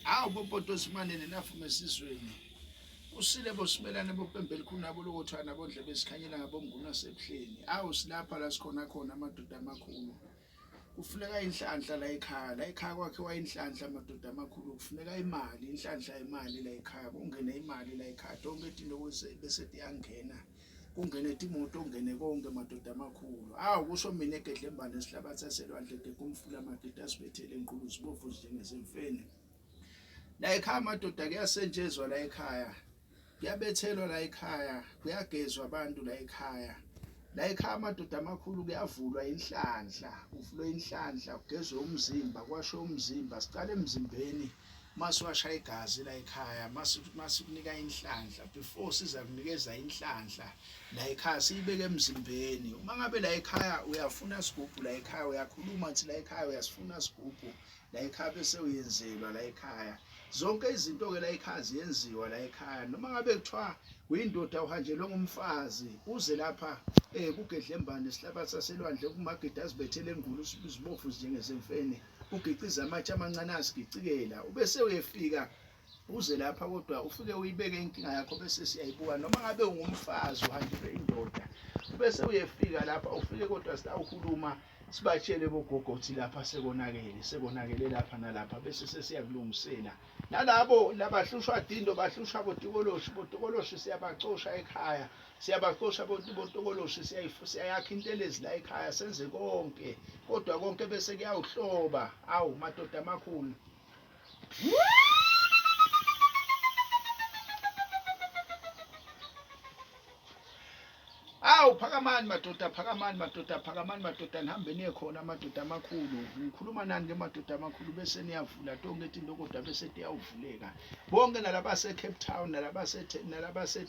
Awu bopoto simanene nafume esizweni. Usile bosimelane bopembele khunabo lokuthana bodle besikhanyela ngabomnguni wasebuhleni. Awu silapha la sikhona khona amadoda amakhulu. Kufuneka inhlanhla la ekhaya. La ekhaya kwakhe wayinhlanhla amadoda amakhulu. Kufuneka imali, inhlanhla imali la ekhaya. Kungene imali la ekhaya. Tonke into bese iyangena. Kungene imoto ongene konke amadoda amakhulu. Awu kusho mina egedlembane esihlabathi saselwandle kumfula amadoda asibethele enkulu sibovu njengezemfene. La ekhaya amadoda kuyasenjezwa la ekhaya. Kuyabethelwa la ekhaya, kuyagezwa abantu la ekhaya. La ekhaya amadoda amakhulu kuyavulwa inhlanhla, kuvulwa inhlanhla, kugezwe umzimba, kwasho umzimba, sicale emzimbeni. Masiwasha igazi la ekhaya, masikunika inhlanhla before siza kunikeza inhlanhla. La ekhaya siyibeke emzimbeni. Uma ngabe la ekhaya uyafuna isigubhu la ekhaya uyakhuluma uthi la ekhaya uyasifuna isigubhu. La ekhaya bese uyenzelwa la ekhaya. Zonke izinto ke la ekhaya ziyenziwa la ekhaya. Noma ngabe kuthiwa uyindoda uhanjelwe ngumfazi uze lapha kugedlembane isihlabathi saselwandle kumagida azibethele engulu izibofu njengezemfene. Ugiciza amatshe amancane asigicikela ubese uyefika uze lapha kodwa ufike uyibeke inkinga yakho bese siyayibuka. Noma ngabe ungumfazi uhanjelwe indoda bese uyefika lapha ufike kodwa sitawukhuluma sibatshele bogogo ukuthi lapha sekonakele lapha nalapha bese sesiyakulungisela. Nalabo labahlushwa dindo bahlushwa botikoloshi siyabacosha ekhaya. Siyabacosha botokoloshi siyayakha intelezi la ekhaya senze konke kodwa konke bese kuyawuhloba. Awu madoda amakhulu. Awu phakamani madoda, phakamani madoda, phakamani madoda, nihambe niye khona amadoda amakhulu. Ngikhuluma nani ke madoda amakhulu bese niyavula tonke into kodwa bese tiyawuvuleka. Bonke nalabase Cape Town, nalabase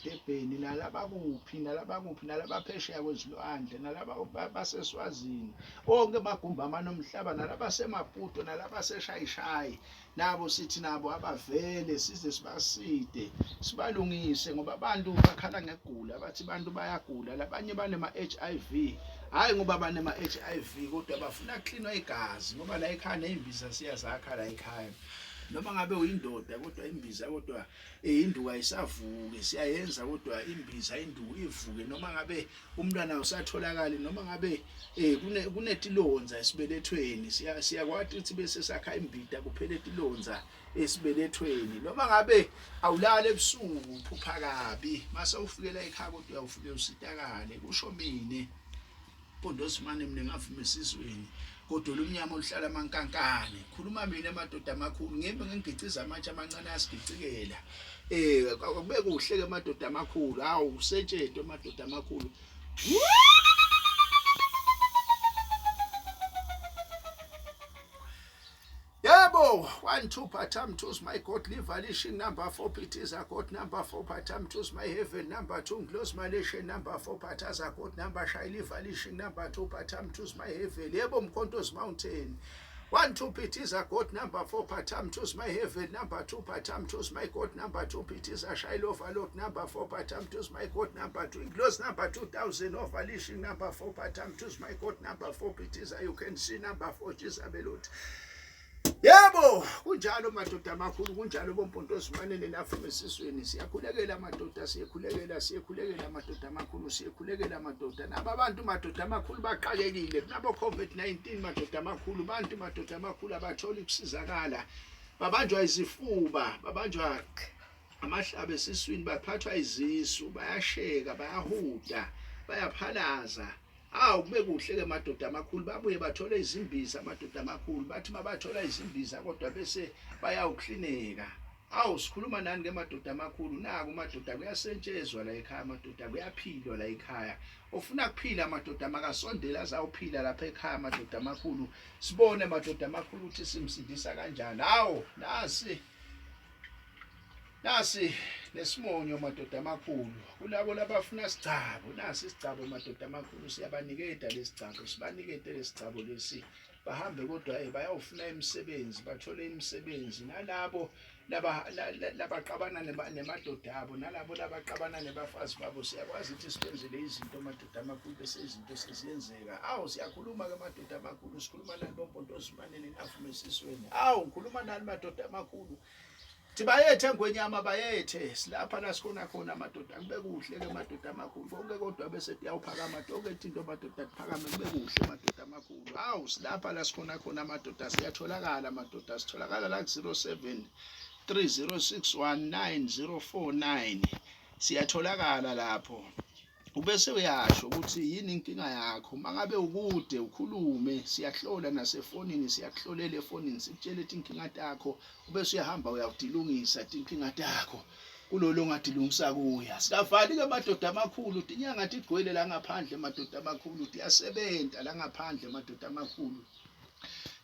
Durban, nalabakuphi, nalabaphesheya kwezilwandle, nalabaseswazini. Bonke magumba amanomhlaba, nalabase Maputo, nalabase Shayishayi. Nabo sithi nabo abavele size sibaside sibalungise ngoba abantu bakhala ngegula bathi abantu bayagula labanye banema HIV hayi ngoba banema HIV kodwa bafuna cleanwa igazi ngoba la ekhaya nezimbiza siyazakha la ekhaya. Noma ngabe uyindoda kodwa imbiza kodwa induku ayisavuke siyayenza kodwa imbiza induku ivuke. Noma ngabe umntwana usatholakala noma ngabe kunetilonza esibelethweni siyakwazi ukuthi bese sakha imbida kuphela itilonza esibelethweni. Noma ngabe awulala ebusuku uphupha kabi mase ufikela ekhaya kodwa uyawufike usitakale kusho mina Pondosimane mina ngavuma esizweni kodwa lumnyama oluhlala amankankane. Khuluma mina madoda amakhulu ngembe ngigiciza amatshe amancane asigicikela. Kube kuhle ke madoda amakhulu. Hawu usetshedwe madoda amakhulu. Yebo 1 2 patam 2 my God livalishing number 4 Pitiza God number 4 patam 2 my heaven number 2 close malation number 4 pataza God number Shaili valishing number 2 patam 2 my heaven. Yebo Mkhontozi Mountain 1 2 Pitiza God number 4 patam 2 my heaven number 2 patam 2 my God number 2 Pitiza Shailo overload number 4 patam 2 my God number 2 close number 2000 of valishing number 4 patam 2 my God number 4 Pitiza you can see number 4 Jizabelot. Yebo kunjalo madoda amakhulu kunjalo boMpontosimane nenafume esizweni siyakhulekela madoda siyakhulekela madoda amakhulu siyakhulekela madoda naba abantu madoda amakhulu baqalekile kunabo COVID-19 madoda amakhulu bantu madoda amakhulu abathola ukusizakala babanjwa izifuba babanjwa amahlaba esiswini baphathwa izisu bayasheka bayahuda bayaphalaza. Awu kube kuhle ke madoda amakhulu babuye bathole izimbiza madoda amakhulu bathi mabathola izimbiza kodwa bese bayawuklineka. Awu sikhuluma nani ke madoda amakhulu naku madoda kuyasentshezwa la ekhaya madoda kuyaphilwa la ekhaya. Ofuna kuphila madoda makasondela azawuphila lapha ekhaya madoda amakhulu sibone madoda amakhulu ukuthi simsindisa kanjani. Hawo nasi Nasi lesimonyo madoda amakhulu kulabo labafuna sigcabo nasi isigcabo madoda amakhulu siyabanikeza lesigcabo sibanikeze lesigcabo lesi bahambe kodwa bayawufuna imisebenzi bathole imisebenzi nalabo labaqabana nemadoda abo nalabo labaqabana nebafazi babo siyakwazi ukuthi sibenzele izinto madoda amakhulu bese izinto seziyenzeka siyakhuluma ke madoda amakhulu sikhuluma nani boMpontosi Simelane navume esisweni ngikhuluma nani madoda amakhulu Tibayethe ngwenyama bayethe silapha la sikhona khona amadoda kube kuhle ke madoda amakhulu konke kodwa bese tiyawuphakama konke into madoda kuphakame kube kuhle madoda amakhulu silapha la sikhona khona amadoda siyatholakala amadoda sitholakala la ku 0730619049 siyatholakala lapho ubese uyasho ukuthi yini inkinga yakho mangabe ukude ukhulume siyahlola nasefonini siyakuhlolela efonini sikutshela ukuthi inkinga yakho ubese uyahamba uyawudilungisa inkinga yakho kulolo ongadilungisa kuya sikavali ke madoda amakhulu inyanga tigcwele la ngaphandle madoda amakhulu tiyasebenza la ngaphandle madoda amakhulu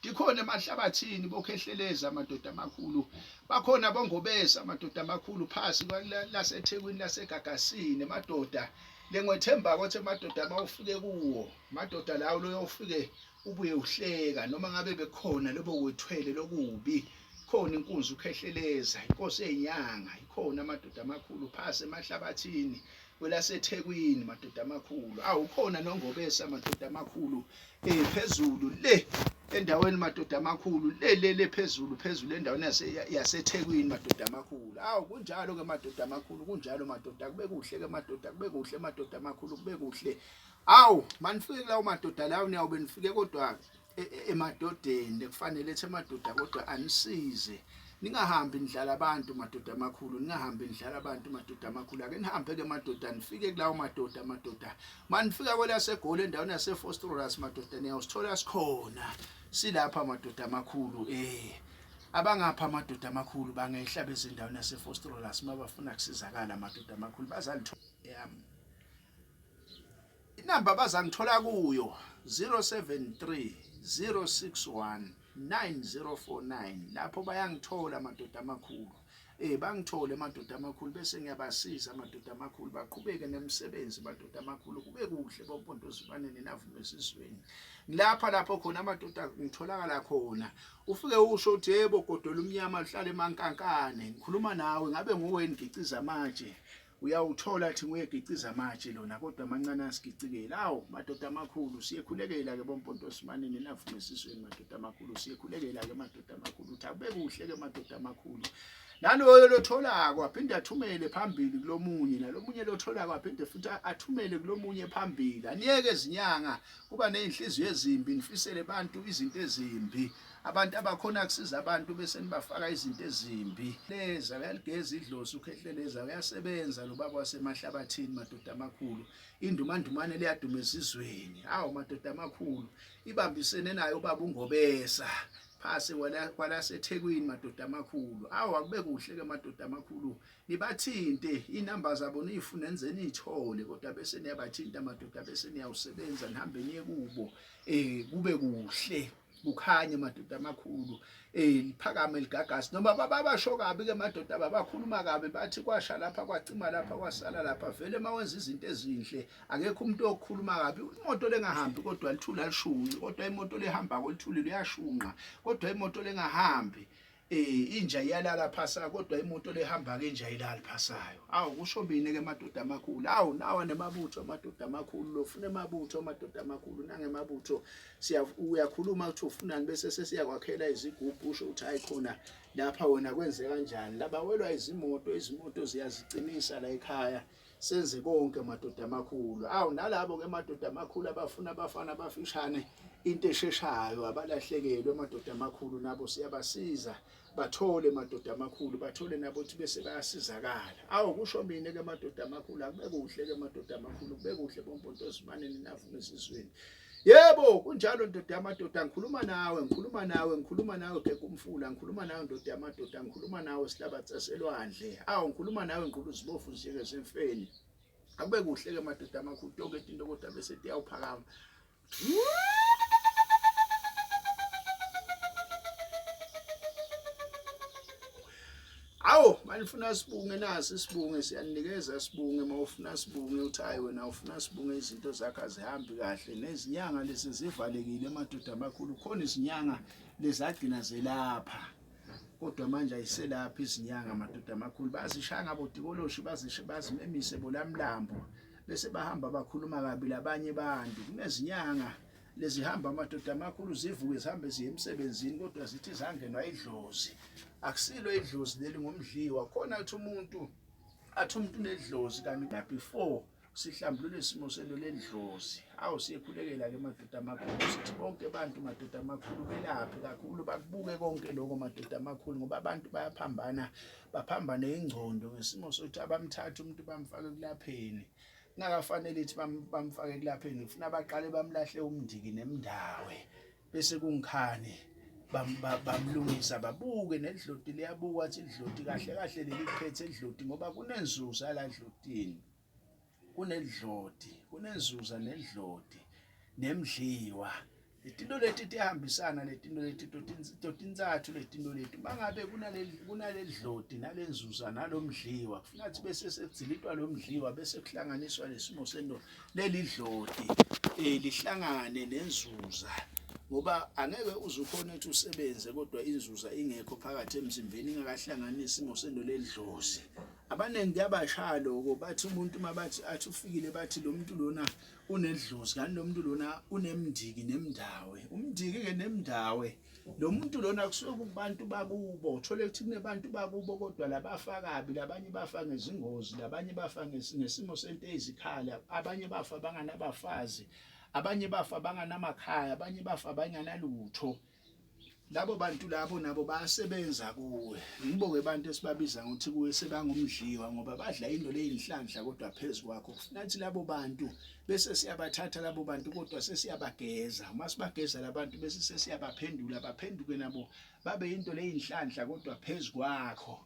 dikhona emahlabathini bokhehleleza amadoda amakhulu bakhona bongobesa amadoda amakhulu phasi laseThekwini laseGagasini madoda lengwethemba ukuthi madoda mawufike kuwo madoda lawo loyofike ubuye uhleka noma ngabe bekhona lobo wethwele lokubi khona inkunzi ukhehleleza inkosi ezinyanga ikhona madoda amakhulu phasi emahlabathini kwelaseThekwini madoda amakhulu ukhona nongobesa madoda amakhulu phezulu le endaweni madoda amakhulu le phezulu endaweni yaseThekwini madoda amakhulu kunjalo ke madoda amakhulu kunjalo madoda kube kuhle ke madoda kube kuhle madoda amakhulu kube kuhle manifike lawo madoda lawo niyawube nifike kodwa emadodeni kufanele ethi madoda kodwa anisize ningahambi nidlala abantu madoda amakhulu ningahambi nidlala abantu madoda amakhulu ake nihambe ke madoda nifike kulawo madoda manifika kwelasegoli endaweni yaseFostros madoda niyawusithola sikhona silapha madoda amakhulu abangapha amadoda amakhulu bangehla bezindaweni yaseFostros mabafuna kusizakala madoda amakhulu bazalithola inamba bazangithola kuyo 0730619049 lapho bayangithola madoda amakhulu bangithole madoda amakhulu bese ngiyabasiza madoda amakhulu baqhubeke nemisebenzi madoda amakhulu kube kuhle boMpontosi Simelane navume esisweni lapho khona amadoda ngitholakala khona ufike usho uthi yebo godola umnyama lihlale emankankane ngikhuluma nawe ngabe nguwe ngiciza amatshe uyawuthola athi nguyegiciza amatshe lona kodwa amancane asigicikele madoda amakhulu siyekhulekela ke boMpontosi Simelane navume esisweni madoda amakhulu siyekhulekela ke madoda amakhulu uthi akube kuhle ke madoda amakhulu naloyo lotholako aphinde athumele phambili kulomunye nalomunye lotholako aphinde futhi athumele kulomunye phambili aniyeke ezinyanga kuba nezinhliziyo ezimbi nifisele abantu izinto ezimbi abantu abakhona kusiza abantu bese nibafaka izinto ezimbi leza uyaligeza idlozi ukhehleleza uyasebenza lo baba wasemahlabathini madoda amakhulu indumandumane liyaduma esizweni madoda amakhulu ibambisene nayo baba ungobesa phase kwalaseThekwini madoda amakhulu akube kuhle ke madoda amakhulu nibathinte inamba zabo nifune nenzeni ithole kodwa bese niyabathinta madoda bese niyawusebenza nihambe niye kubo kube kuhle kukhanye madoda amakhulu liphakame ligagasi noma babasho kabi ke madoda babakhuluma kabi bathi kwasha lapha kwacima lapha kwasala lapha vele mawenza izinto ezinhle akekho umuntu okhuluma kabi imoto lengahambi kodwa lithula lishunqi kodwa imoto lehamba kolithuli liyashunqa kodwa imoto lengahambi inja iyalala phasa kodwa imoto lehamba ke inja ilala phasayo kusho bini ke madoda amakhulu nawa nemabutho madoda amakhulu lofuna emabutho madoda amakhulu nangemabutho uyakhuluma ukuthi ufunani bese sesiyakwakhela izigubhu usho ukuthi ayikhona lapha wena kwenze kanjani labawelwa izimoto ziyazicinisa la ekhaya senze konke madoda amakhulu nalabo ke madoda amakhulu abafuna abafana abafishane into esheshayo abalahlekelwe madoda amakhulu nabo siyabasiza bathole madoda amakhulu bathole nabo ukuthi bese bayasizakala kusho mina ke madoda amakhulu akube kuhle ke madoda amakhulu kube kuhle boMpontosi Simelane navume esisweni yebo kunjalo ndoda yamadoda ngikhuluma nawe ke kumfula ngikhuluma nawe ndoda yamadoda ngikhuluma nawe sihlabathi selwandle ngikhuluma nawe ngqulu zibofu njeke semfeni akube kuhle ke madoda amakhulu tonke into kodwa bese tiyawuphakama Awu manifuna sibunge nasi sibunge siyanikeza sibunge mawufuna sibunge uthi hayi wena ufuna sibunge izinto zakhe azihambi kahle nezinyanga lezi zivalekile emadoda amakhulu khona izinyanga lezagcina zelapha kodwa manje ayiselapha izinyanga amadoda amakhulu bazishanga bodikoloshi bazimemise bolamlambo bese bahamba bakhuluma kabi labanye bantu kunezinyanga lezihamba amadoda amakhulu zivuke zihambe ziye emsebenzini kodwa zithi zangenwa idlozi akusilo idlozi leli ngomdliwa khona athi umuntu unedlozi kanti before sihlambulule isimo selo ledlozi siyekhulekela ke madoda amakhulu sithi bonke abantu madoda amakhulu belaphe kakhulu bakubuke konke lokho madoda amakhulu ngoba abantu baphambane ingcondo ngesimo sokuthi abamthatha umuntu bamfake kulapheni kungafanele ithi bamfake kulapheni ufuna baqale bamlahle umndiki nemndawe bese kungikhani bamlungisa babuke nedloti liyabuka athi idloti kahle kahle leli kuphethe idloti ngoba kunenzuza la dlotini kunenzuza nedloti nemdliwa letinto leti tihambisana letinto leti totintsathu letinto leti mangabe kunaledloti nalenzuza nalomdliwa kufuna ukuthi bese sekuzilitwa lomdliwa bese kuhlanganiswa lesimo sento lelidloti lihlangane nenzuza ngoba angeke uzukhona ukuthi usebenze kodwa inzuza ingekho phakathi emzimbeni ingakahlanganisi isimo sento ledlozi abaningi yabashalo bathi umuntu mabathi athi ufikile bathi lo muntu lona unedlozi kanti lo muntu lona unemndiki nemndawe umndiki ke nemndawe lo muntu lona kusuke kubantu bakubo uthole ukuthi kunebantu bakubo kodwa labafakabi labanye bafa ngezingozi labanye bafa ngesimo sento ezikhala abanye bafa banganabafazi abanye bafa banganamakhaya abanye bafa banganalutho labo bantu labo nabo bayasebenza kuwe ngibonge abantu esibabiza ngokuthi kuwe sebangumdliwa ngoba badla into leyinhlanhla kodwa phezulu kwakho nathi labo bantu bese siyabathatha labo bantu kodwa sesiyabageza uma sibageza labantu bese sesiyabaphendula baphenduke nabo babe into leyinhlanhla kodwa phezulu kwakho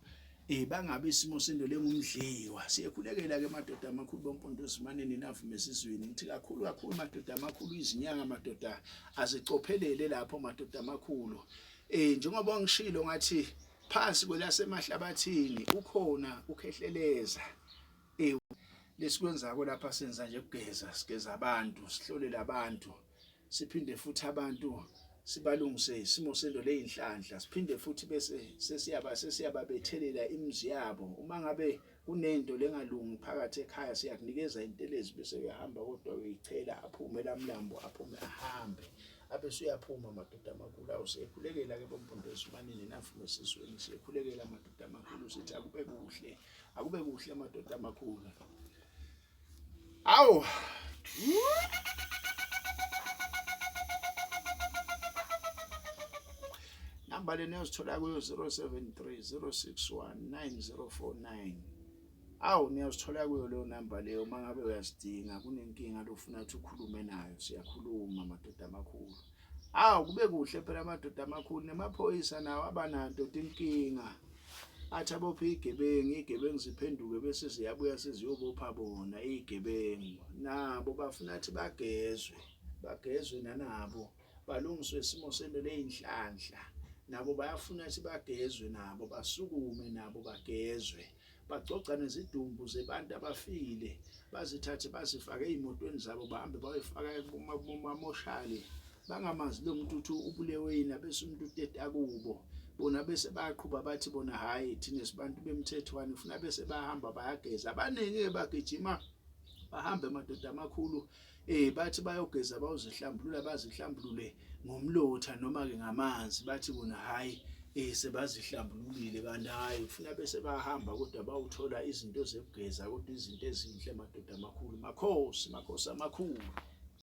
bangabe isimo sento lengumdliwa siyekhulekela ke madoda amakhulu bompondo Simelane navume esizweni ngithi kakhulu madoda amakhulu izinyanga madoda azicophelele lapho madoda amakhulu njengoba ngishilo ngathi phansi kwelasemhlabathini ukhona ukhehleleza lesikwenzako lapha senza nje ukugeza sigeza abantu sihlolela abantu siphinde futhi abantu sibalungise isimo sento leyinhlanhla siphinde futhi bese sesiyababethelela imizi yabo uma ngabe kunento lengalungi phakathi ekhaya siyakunikeza intelezi bese uyahamba kodwa uyichela aphume lamlambo aphume ahambe abese uyaphuma madoda amakhulu awusekhulekela ke bompondo Simelane navume esizweni siyekhulekela madoda amakhulu sithi akube kuhle madoda amakhulu awu namba le niyozithola kuyo 0730619049 niyozithola kuyo leyo namba leyo mangabe uyasidinga kunenkinga lofuna ukuthi ukhulume nayo siyakhuluma madoda amakhulu kube kuhle phela amadoda amakhulu nemaphoyisa nawo abananto inkinga athi abophe igebengu ziphenduke bese ziyabuya seziyobopha bona igebengu nabo bafuna ukuthi bagezwe nanabo balungiswe isimo sento leyinhlanhla nabo bayafuna ukuthi bagezwe nabo basukume nabo bagezwe bagcoca nezidumbu zebantu abafile bazithathe bazifake ezimotweni zabo bahambe bayifaka kumamoshali bangamazi lo muntu uthi ubulewe yini bese umuntu uteta kubo bona bese bayaqhuba bathi bona hayi thina sibantu bemthethwane ufuna bese bahamba bayageza abaningi bagijima bahambe madoda amakhulu bathi bayogeza bayozihlambulula bazihlambulule ngomlotha noma ke ngamanzi bathi bona hayi sebazihlambululile kanti hayi ufuna bese bahamba kodwa bawuthola izinto zokugeza kodwa izinto ezinhle madoda amakhulu makhosi amakhulu